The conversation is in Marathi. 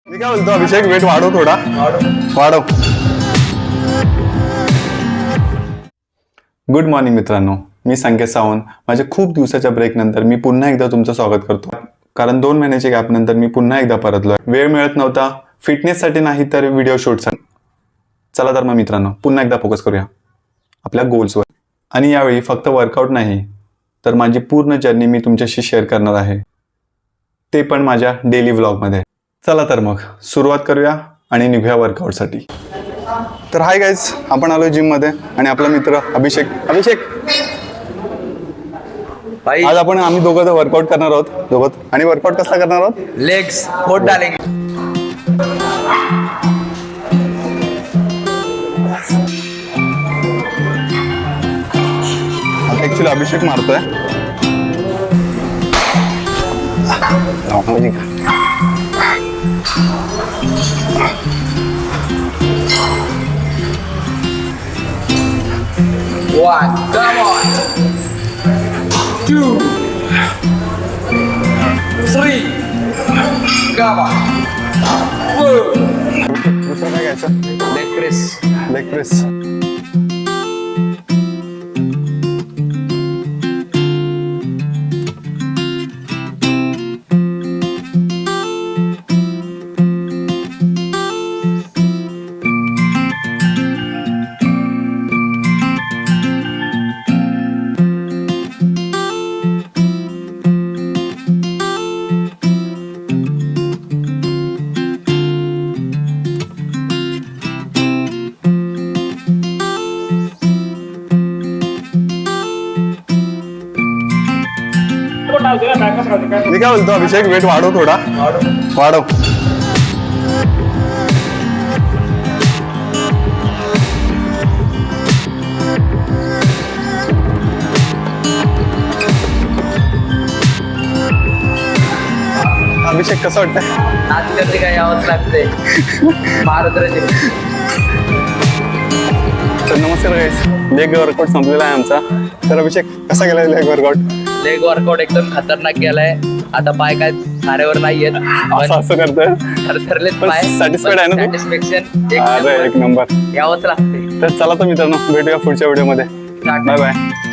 मी काय बोलतो अभिषेक, वेट वाढव थोडा, वाढव. गुड मॉर्निंग मित्रांनो, मी संकेत सावंत. माझ्या खूप दिवसाच्या ब्रेक नंतर मी पुन्हा एकदा तुमचं स्वागत करतो. कारण 2 महिन्याच्या गॅप नंतर मी पुन्हा एकदा परतलोय. वेळ मिळत नव्हता फिटनेससाठी नाही तर व्हिडिओ शूटसाठी. चला तर मग मित्रांनो, पुन्हा एकदा फोकस करूया आपल्या गोल्सवर. आणि यावेळी फक्त वर्कआउट नाही तर माझी पूर्ण जर्नी मी तुमच्याशी शेअर करणार आहे, ते पण माझ्या डेली व्लॉगमध्ये. चला तर मग सुरुवात करूया आणि निघूया वर्कआउटसाठी. तर हाय गाईज, आपण आलो जिममध्ये आणि आपला मित्र अभिषेक. आज आम्ही दोघं वर्कआउट करणार आहोत सोबत. आणि वर्कआउट कसा करणार आहोत? लेग्स फोट डालेंगे. आता ऍक्च्युली अभिषेक मारतोय. One, come on. 2, 3, come on. 4. दुसरं काय घ्यायचं? Leg press. Leg press. मी काय बोलतो अभिषेक, वेट वाढव थोडा, वाढव. अभिषेक कसं वाटतंय? आज करते काय यावंच लागते. महाराष्ट्राचे. तर नमस्कार गाईस, लेग वर्कआउट संपलेला आहे आमचा. तर अभिषेक कसा गेला लेग वर्कआउट? लेग वर्कआउट एकदम खतरनाक गेलाय. आता पाय काय थाऱ्यावर नाहीयेत, असं करतोय. थरथरलेत पण पाय. satisfied आहे ना तू? सॅटिस्फॅक्शन अरे एक नंबर. यावंच लागते. तर चला तर मित्रांनो, भेटूया पुढच्या व्हिडिओमध्ये. टाटा. Bye bye.